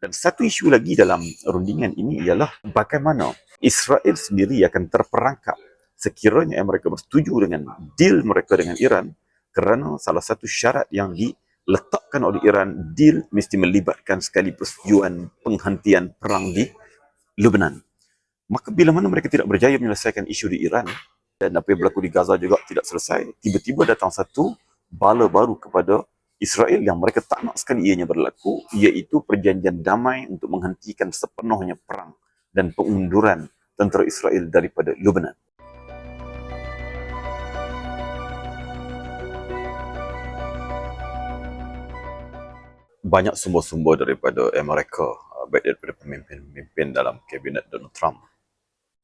Dan satu isu lagi dalam rundingan ini ialah bagaimana Israel sendiri akan terperangkap sekiranya mereka bersetuju dengan deal mereka dengan Iran, kerana salah satu syarat yang diletakkan oleh Iran, deal mesti melibatkan sekali persetujuan penghentian perang di Lebanon. Maka bila mana mereka tidak berjaya menyelesaikan isu di Iran dan apa yang berlaku di Gaza juga tidak selesai, tiba-tiba datang satu bala baru kepada Israel yang mereka tak nak sekali ianya berlaku, iaitu perjanjian damai untuk menghentikan sepenuhnya perang dan pengunduran tentera Israel daripada Lebanon. Banyak sumber-sumber daripada Amerika, baik daripada pemimpin-pemimpin dalam kabinet Donald Trump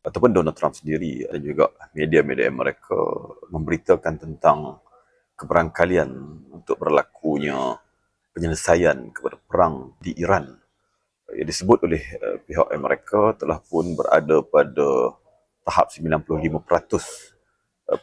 ataupun Donald Trump sendiri dan juga media-media Amerika memberitakan tentang keberangkalian untuk berlakunya penyelesaian kepada perang di Iran. Yang disebut oleh pihak Amerika telah pun berada pada tahap 95%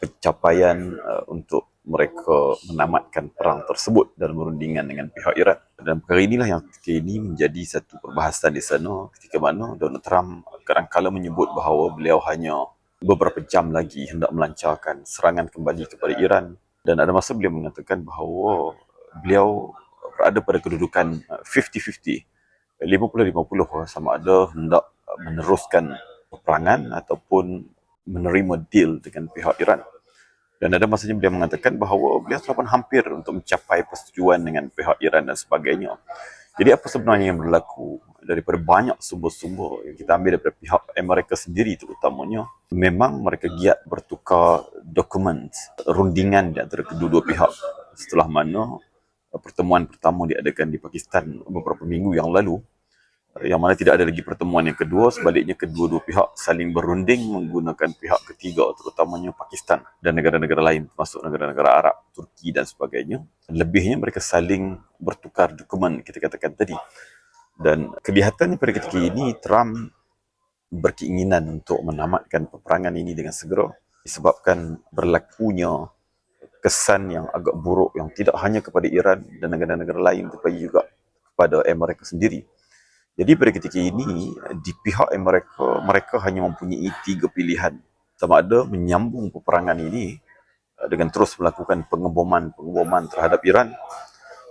pencapaian untuk mereka menamatkan perang tersebut dalam perundingan dengan pihak Iran. Dan perkara inilah yang ketika ini menjadi satu perbahasan di sana ketika mana Donald Trump kadang-kala menyebut bahawa beliau hanya beberapa jam lagi hendak melancarkan serangan kembali kepada Iran, dan ada masa beliau mengatakan bahawa beliau berada pada kedudukan 50-50, 50-50 sama ada hendak meneruskan peperangan ataupun menerima deal dengan pihak Iran. Dan ada masanya beliau mengatakan bahawa beliau telah pun hampir untuk mencapai persetujuan dengan pihak Iran dan sebagainya. Jadi apa sebenarnya yang berlaku? Daripada banyak sumber-sumber yang kita ambil daripada pihak Amerika sendiri terutamanya, memang mereka giat bertukar dokumen rundingan di antara kedua-dua pihak setelah mana pertemuan pertama diadakan di Pakistan beberapa minggu yang lalu, yang mana tidak ada lagi pertemuan yang kedua. Sebaliknya kedua-dua pihak saling berunding menggunakan pihak ketiga, terutamanya Pakistan dan negara-negara lain termasuk negara-negara Arab, Turki dan sebagainya. Lebihnya mereka saling bertukar dokumen kita katakan tadi. Dan kelihatannya pada ketika ini Trump berkeinginan untuk menamatkan peperangan ini dengan segera disebabkan berlakunya kesan yang agak buruk yang tidak hanya kepada Iran dan negara-negara lain tetapi juga kepada Amerika sendiri. Jadi pada ketika ini, di pihak Amerika, mereka hanya mempunyai 3 pilihan. Sama ada menyambung peperangan ini dengan terus melakukan pengeboman terhadap Iran,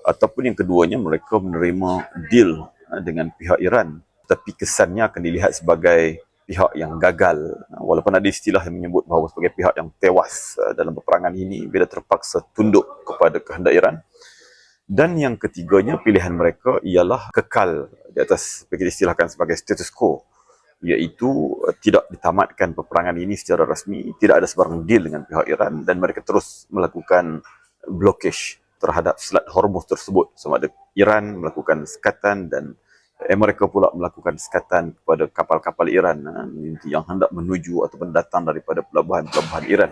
ataupun yang keduanya mereka menerima deal dengan pihak Iran, tapi kesannya akan dilihat sebagai pihak yang gagal, walaupun ada istilah yang menyebut bahawa sebagai pihak yang tewas dalam peperangan ini bila terpaksa tunduk kepada kehendak Iran. Dan yang ketiganya, pilihan mereka ialah kekal di atas, kita istilahkan sebagai status quo, iaitu tidak ditamatkan peperangan ini secara rasmi, tidak ada sebarang deal dengan pihak Iran, dan mereka terus melakukan blockage terhadap Selat Hormuz tersebut. Sama ada Iran melakukan sekatan dan Amerika pula melakukan sekatan kepada kapal-kapal Iran yang hendak menuju ataupun datang daripada pelabuhan-pelabuhan Iran.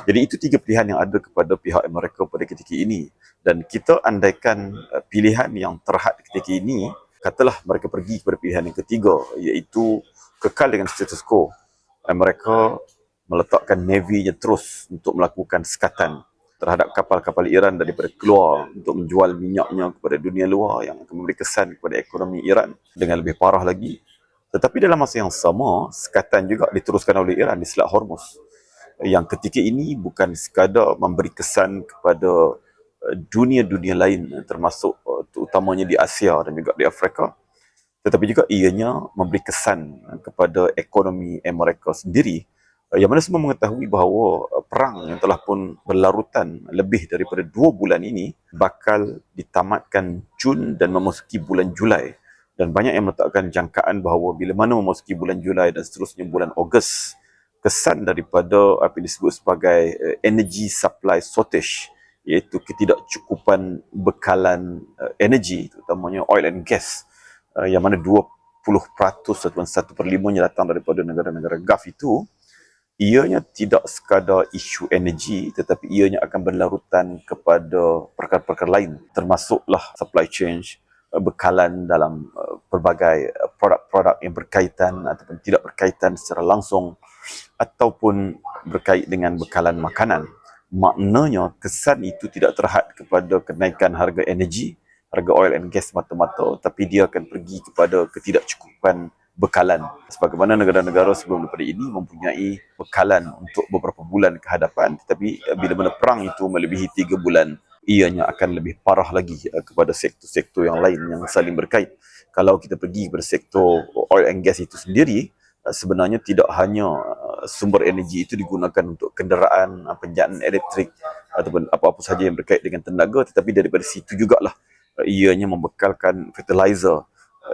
Jadi itu 3 pilihan yang ada kepada pihak Amerika pada ketika ini. Dan kita andaikan pilihan yang terhad ketika ini, katalah mereka pergi kepada pilihan yang ketiga, iaitu kekal dengan status quo. Mereka meletakkan Navy-nya terus untuk melakukan sekatan terhadap kapal-kapal Iran daripada keluar untuk menjual minyaknya kepada dunia luar yang akan memberi kesan kepada ekonomi Iran dengan lebih parah lagi. Tetapi dalam masa yang sama, sekatan juga diteruskan oleh Iran di Selat Hormuz, yang ketika ini bukan sekadar memberi kesan kepada dunia-dunia lain termasuk terutamanya di Asia dan juga di Afrika, tetapi juga ianya memberi kesan kepada ekonomi Amerika sendiri, yang mana semua mengetahui bahawa perang yang telah pun berlarutan lebih daripada 2 bulan ini bakal ditamatkan Jun dan memasuki bulan Julai. Dan banyak yang meletakkan jangkaan bahawa bila mana memasuki bulan Julai dan seterusnya bulan Ogos, kesan daripada apa yang disebut sebagai energy supply shortage, iaitu ketidakcukupan bekalan energi, terutamanya oil and gas, yang mana 20% ataupun 1/5-nya datang daripada negara-negara Gulf itu, ianya tidak sekadar isu energi tetapi ianya akan berlarutan kepada perkara-perkara lain, termasuklah supply chain, bekalan dalam pelbagai produk-produk yang berkaitan ataupun tidak berkaitan secara langsung, ataupun berkait dengan bekalan makanan. Maknanya kesan itu tidak terhad kepada kenaikan harga energi, harga oil and gas semata-mata, tapi dia akan pergi kepada ketidakcukupan bekalan. Sebagaimana negara-negara sebelum daripada ini mempunyai bekalan untuk beberapa bulan ke hadapan, tetapi bila mana perang itu melebihi 3 bulan, ianya akan lebih parah lagi kepada sektor-sektor yang lain yang saling berkait. Kalau kita pergi kepada sektor oil and gas itu sendiri, sebenarnya tidak hanya sumber energi itu digunakan untuk kenderaan, penjaan elektrik ataupun apa-apa sahaja yang berkait dengan tenaga, tetapi daripada situ jugalah ianya membekalkan fertilizer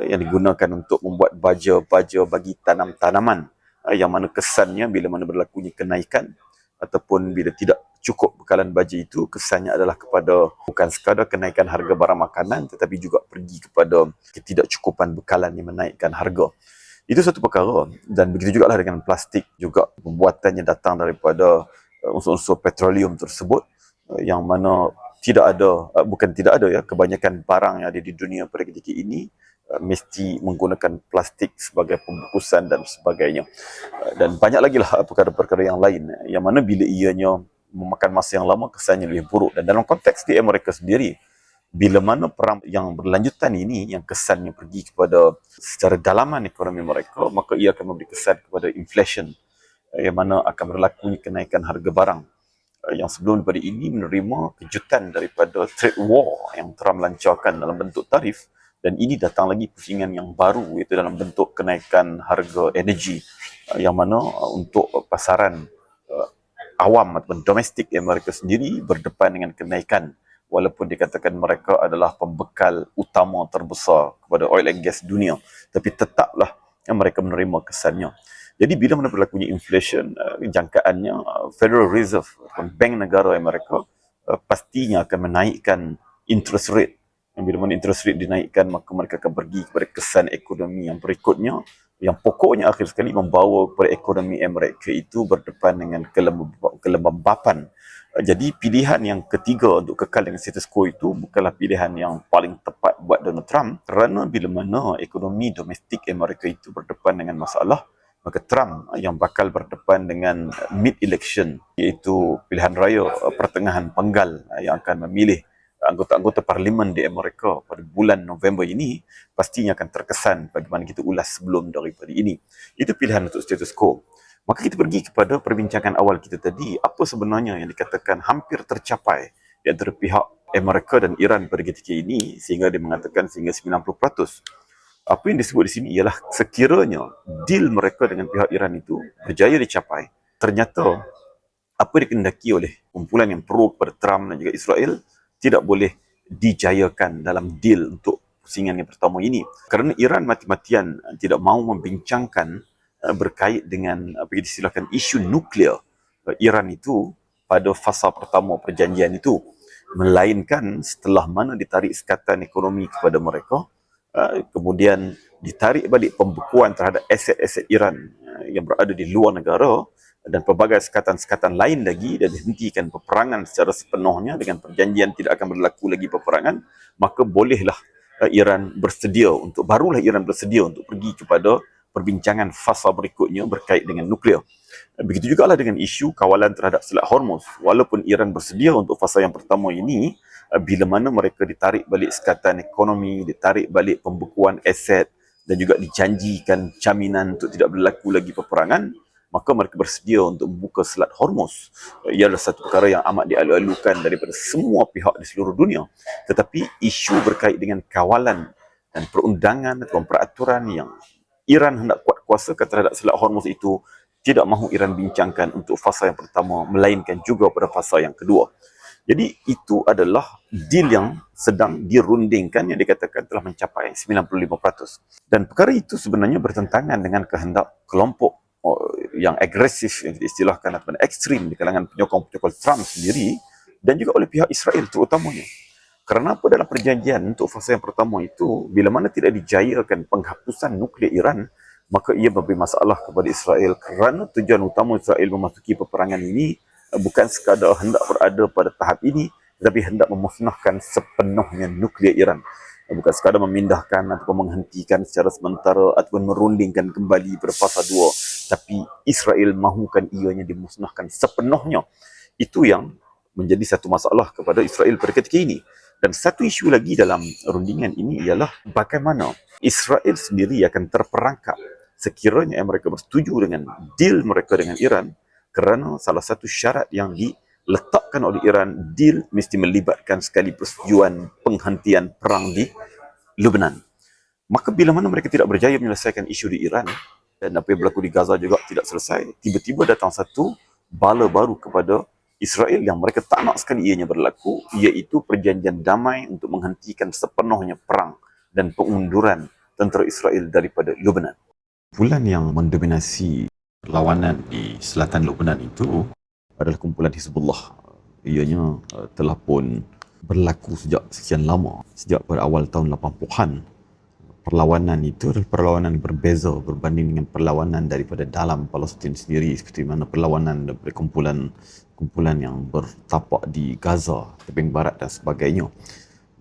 yang digunakan untuk membuat baja-baja bagi tanam-tanaman, yang mana kesannya bila mana berlakunya kenaikan ataupun bila tidak cukup bekalan baja itu, kesannya adalah kepada bukan sekadar kenaikan harga barang makanan, tetapi juga pergi kepada ketidakcukupan bekalan yang menaikkan harga. Itu satu perkara. Dan begitu juga lah dengan plastik juga, pembuatannya datang daripada unsur-unsur petroleum tersebut, yang mana tidak ada, bukan tidak ada ya, kebanyakan barang yang ada di dunia pada ketika ini mesti menggunakan plastik sebagai pembungkusan dan sebagainya. Dan banyak lagi lah perkara-perkara yang lain, yang mana bila ianya memakan masa yang lama, kesannya lebih buruk. Dan dalam konteks di Amerika sendiri, bila mana perang yang berlanjutan ini yang kesannya pergi kepada secara dalaman ekonomi mereka, maka ia akan memberi kesan kepada inflation, yang mana akan berlaku kenaikan harga barang. Yang sebelum daripada ini menerima kejutan daripada trade war yang Trump lancarkan dalam bentuk tarif, dan ini datang lagi pusingan yang baru, iaitu dalam bentuk kenaikan harga energi, yang mana untuk pasaran awam ataupun domestik Amerika sendiri berdepan dengan kenaikan, walaupun dikatakan mereka adalah pembekal utama terbesar kepada oil and gas dunia, tapi tetaplah mereka menerima kesannya. Jadi bila mana berlakunya inflation, jangkaannya Federal Reserve ataupun Bank Negara Amerika pastinya akan menaikkan interest rate. Bila mana interest rate dinaikkan, maka mereka akan pergi kepada kesan ekonomi yang berikutnya, yang pokoknya akhir sekali membawa kepada ekonomi Amerika itu berdepan dengan kelembapan. Jadi pilihan yang ketiga untuk kekal dengan status quo itu bukanlah pilihan yang paling tepat buat Donald Trump, kerana bila mana ekonomi domestik Amerika itu berdepan dengan masalah, maka Trump yang bakal berdepan dengan mid-election, iaitu pilihan raya pertengahan penggal, yang akan memilih anggota-anggota parlimen di Amerika pada bulan November ini, pastinya akan terkesan bagaimana kita ulas sebelum daripada ini. Itu pilihan untuk status quo. Maka kita pergi kepada perbincangan awal kita tadi, apa sebenarnya yang dikatakan hampir tercapai di antara pihak Amerika dan Iran pada ketika ini, sehingga dia mengatakan sehingga 90%. Apa yang disebut di sini ialah sekiranya deal mereka dengan pihak Iran itu berjaya dicapai, ternyata apa dikendaki oleh kumpulan yang pro kepada Trump dan juga Israel tidak boleh dijayakan dalam deal untuk pusingan yang pertama ini. Kerana Iran mati-matian tidak mahu membincangkan berkait dengan apa yang distilahkan isu nuklear Iran itu pada fasa pertama perjanjian itu, melainkan setelah mana ditarik sekatan ekonomi kepada mereka, kemudian ditarik balik pembekuan terhadap aset-aset Iran yang berada di luar negara, dan pelbagai sekatan-sekatan lain lagi, dan dihentikan peperangan secara sepenuhnya dengan perjanjian tidak akan berlaku lagi peperangan, maka bolehlah barulah Iran bersedia untuk pergi kepada perbincangan fasa berikutnya berkait dengan nuklear. Begitu juga lah dengan isu kawalan terhadap Selat Hormuz. Walaupun Iran bersedia untuk fasa yang pertama ini, bila mana mereka ditarik balik sekatan ekonomi, ditarik balik pembekuan aset, dan juga dijanjikan jaminan untuk tidak berlaku lagi peperangan, maka mereka bersedia untuk membuka Selat Hormuz. Ia adalah satu perkara yang amat dialu-alukan daripada semua pihak di seluruh dunia. Tetapi isu berkait dengan kawalan dan perundangan atau peraturan yang Iran hendak kuat kuasakan terhadap Selat Hormuz itu, tidak mahu Iran bincangkan untuk fasa yang pertama, melainkan juga pada fasa yang kedua. Jadi itu adalah deal yang sedang dirundingkan, yang dikatakan telah mencapai 95%. Dan perkara itu sebenarnya bertentangan dengan kehendak kelompok yang agresif, yang diistilahkan ataupun ekstrim di kalangan penyokong-penyokong Trump sendiri, dan juga oleh pihak Israel terutamanya. Kerana apa, dalam perjanjian untuk fasa yang pertama itu, bila mana tidak dijayakan penghapusan nuklear Iran, maka ia memberi masalah kepada Israel, kerana tujuan utama Israel memasuki peperangan ini bukan sekadar hendak berada pada tahap ini, tetapi hendak memusnahkan sepenuhnya nuklear Iran. Bukan sekadar memindahkan ataupun menghentikan secara sementara ataupun merundingkan kembali pada fasa 2, tapi Israel mahukan ianya dimusnahkan sepenuhnya. Itu yang menjadi satu masalah kepada Israel pada ketika ini. Dan satu isu lagi dalam rundingan ini ialah bagaimana Israel sendiri akan terperangkap sekiranya mereka bersetuju dengan deal mereka dengan Iran, kerana salah satu syarat yang diletakkan oleh Iran, deal mesti melibatkan sekali persetujuan penghentian perang di Lebanon. Maka bila mana mereka tidak berjaya menyelesaikan isu di Iran, dan apa yang berlaku di Gaza juga tidak selesai, tiba-tiba datang satu bala baru kepada Israel yang mereka tak nak sekali ianya berlaku, iaitu perjanjian damai untuk menghentikan sepenuhnya perang dan pengunduran tentera Israel daripada Lebanon. Kumpulan yang mendominasi perlawanan di selatan Lebanon itu adalah kumpulan Hizbullah. Ianya telah pun berlaku sejak sekian lama, sejak pada awal tahun 80-an. Perlawanan itu adalah perlawanan yang berbeza berbanding dengan perlawanan daripada dalam Palestin sendiri, seperti mana perlawanan daripada kumpulan yang bertapak di Gaza, tebing barat dan sebagainya.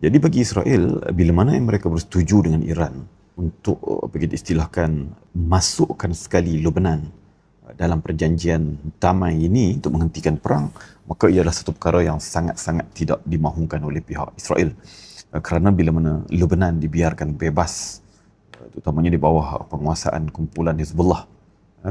Jadi bagi Israel, bila mana mereka bersetuju dengan Iran untuk begitu istilahkan masukkan sekali Lebanon dalam perjanjian damai ini untuk menghentikan perang, maka ia adalah satu perkara yang sangat-sangat tidak dimahukan oleh pihak Israel. Kerana bila mana Lebanon dibiarkan bebas, terutamanya di bawah penguasaan kumpulan Hizbullah,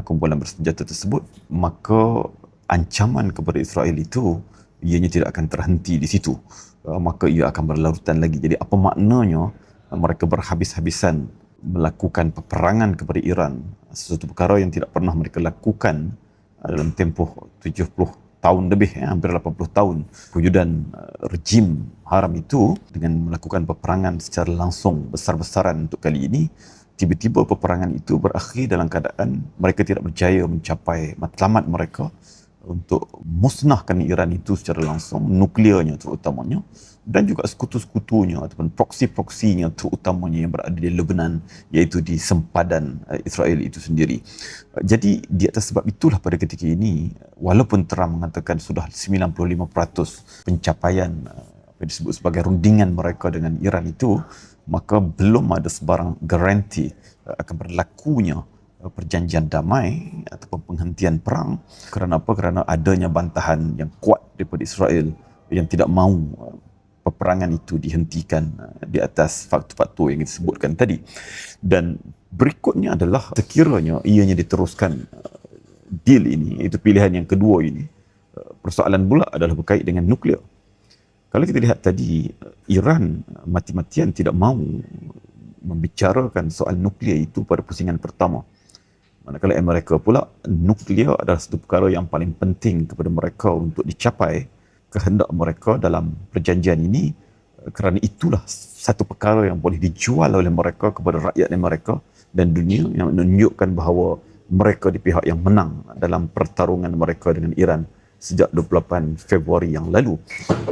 kumpulan bersenjata tersebut, maka ancaman kepada Israel itu ianya tidak akan terhenti di situ. Maka ia akan berlarutan lagi. Jadi apa maknanya mereka berhabis-habisan melakukan peperangan kepada Iran, sesuatu perkara yang tidak pernah mereka lakukan dalam tempoh 70 tahun lebih, hampir 80 tahun wujudan rejim haram itu, dengan melakukan peperangan secara langsung besar-besaran untuk kali ini. Tiba-tiba peperangan itu berakhir dalam keadaan mereka tidak berjaya mencapai matlamat mereka untuk musnahkan Iran itu secara langsung, nuklearnya terutamanya, dan juga sekutu-sekutunya ataupun proksi-proksinya terutamanya yang berada di Lebanon, iaitu di sempadan Israel itu sendiri. Jadi di atas sebab itulah pada ketika ini, walaupun Trump mengatakan sudah 95% pencapaian apa yang disebut sebagai rundingan mereka dengan Iran itu, maka belum ada sebarang garanti akan berlakunya perjanjian damai ataupun penghentian perang. Kerana apa? Kerana adanya bantahan yang kuat daripada Israel yang tidak mahu peperangan itu dihentikan di atas faktor-faktor yang disebutkan tadi. Dan berikutnya adalah sekiranya ianya diteruskan deal ini, itu pilihan yang kedua ini, persoalan pula adalah berkait dengan nuklear. Kalau kita lihat tadi, Iran mati-matian tidak mahu membicarakan soal nuklear itu pada pusingan pertama. Manakala Amerika pula, nuklear adalah satu perkara yang paling penting kepada mereka untuk dicapai kehendak mereka dalam perjanjian ini, kerana itulah satu perkara yang boleh dijual oleh mereka kepada rakyat mereka dan dunia, yang menunjukkan bahawa mereka di pihak yang menang dalam pertarungan mereka dengan Iran sejak 28 Februari yang lalu.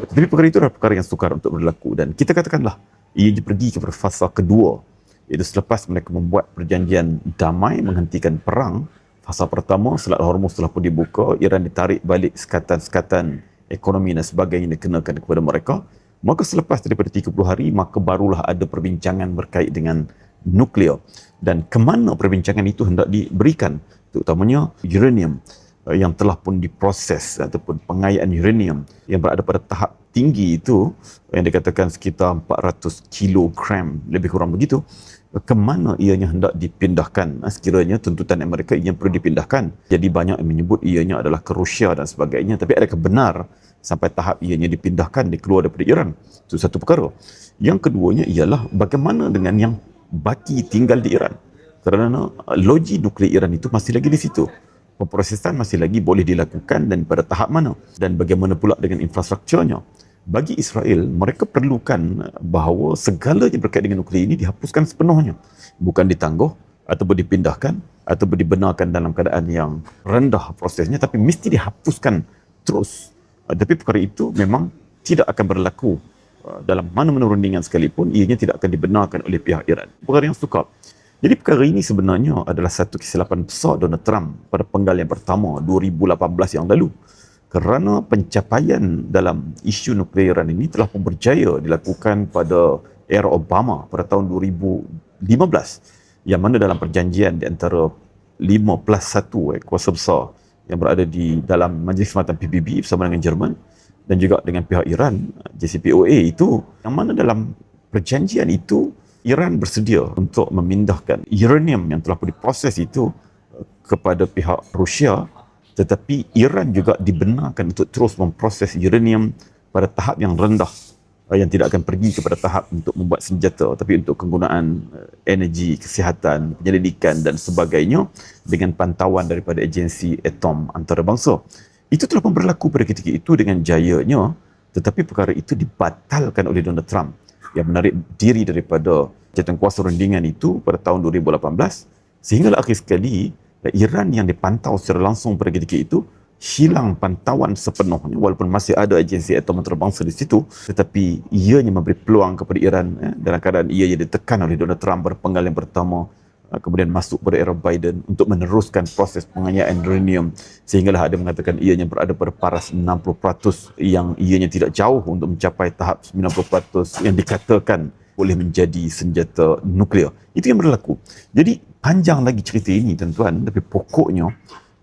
Tapi perkara itu adalah perkara yang sukar untuk berlaku, dan kita katakanlah ia pergi kepada fasa kedua, iaitu selepas mereka membuat perjanjian damai menghentikan perang. Fasa pertama, Selat Hormuz telah pun dibuka, Iran ditarik balik sekatan-sekatan ekonomi dan sebagainya dikenakan kepada mereka. Maka selepas daripada 30 hari, maka barulah ada perbincangan berkait dengan nuklear dan kemana perbincangan itu hendak diberikan, terutamanya uranium yang telah pun diproses ataupun pengayaan uranium yang berada pada tahap tinggi itu, yang dikatakan sekitar 400 kilogram lebih kurang begitu, ke mana ianya hendak dipindahkan sekiranya tuntutan Amerika ianya perlu dipindahkan. Jadi banyak yang menyebut ianya adalah ke Rusia dan sebagainya, tapi adakah benar sampai tahap ianya dipindahkan, dikeluar daripada Iran? Itu satu perkara. Yang keduanya ialah bagaimana dengan yang baki tinggal di Iran, kerana loji nuklear Iran itu masih lagi di situ. Pemprosesan masih lagi boleh dilakukan dan pada tahap mana, dan bagaimana pula dengan infrastrukturnya. Bagi Israel, mereka perlukan bahawa segalanya berkait dengan nuklear ini dihapuskan sepenuhnya, bukan ditangguh ataupun dipindahkan ataupun dibenarkan dalam keadaan yang rendah prosesnya, tapi mesti dihapuskan terus. Tapi perkara itu memang tidak akan berlaku dalam mana-mana rundingan sekalipun, ianya tidak akan dibenarkan oleh pihak Iran. Perkara yang sukar. Jadi perkara ini sebenarnya adalah satu kesilapan besar Donald Trump pada penggal yang pertama 2018 yang lalu, kerana pencapaian dalam isu nuklear Iran ini telah pun berjaya dilakukan pada era Obama pada tahun 2015, yang mana dalam perjanjian di antara 5+1 kuasa besar yang berada di dalam Majlis Kehormatan PBB bersama dengan Jerman, dan juga dengan pihak Iran, JCPOA itu, yang mana dalam perjanjian itu Iran bersedia untuk memindahkan uranium yang telah diproses itu kepada pihak Rusia, tetapi Iran juga dibenarkan untuk terus memproses uranium pada tahap yang rendah, yang tidak akan pergi kepada tahap untuk membuat senjata, tapi untuk kegunaan energi, kesihatan, penyelidikan dan sebagainya dengan pantauan daripada agensi atom antarabangsa. Itu telah pun berlaku pada ketika itu dengan jayanya, tetapi perkara itu dibatalkan oleh Donald Trump yang menarik diri daripada jawatankuasa rundingan itu pada tahun 2018, sehinggalah akhir sekali Iran yang dipantau secara langsung pada ketika itu hilang pantauan sepenuhnya, walaupun masih ada agensi atom antarabangsa di situ, tetapi ianya memberi peluang kepada Iran dalam keadaan ia yang ditekan oleh Donald Trump pada penggal yang pertama, kemudian masuk pada era Biden untuk meneruskan proses penganyaan uranium, sehinggalah ada mengatakan ianya berada pada paras 60% yang ianya tidak jauh untuk mencapai tahap 90% yang dikatakan boleh menjadi senjata nuklear. Itu yang berlaku. Jadi panjang lagi cerita ini tuan-tuan, tapi pokoknya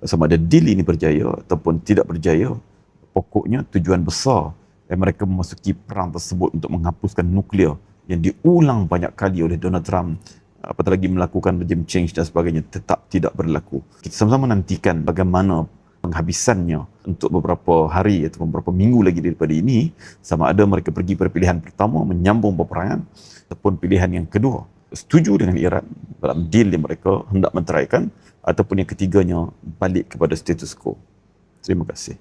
sama ada deal ini berjaya ataupun tidak berjaya, pokoknya tujuan besar mereka memasuki perang tersebut untuk menghapuskan nuklear yang diulang banyak kali oleh Donald Trump, apatah lagi melakukan regime change dan sebagainya, tetap tidak berlaku. Kita sama-sama nantikan bagaimana penghabisannya untuk beberapa hari atau beberapa minggu lagi daripada ini, sama ada mereka pergi pada pilihan pertama menyambung peperangan ataupun pilihan yang kedua setuju dengan Iran dalam deal yang mereka hendak menteraikan, ataupun yang ketiganya balik kepada status quo. Terima kasih.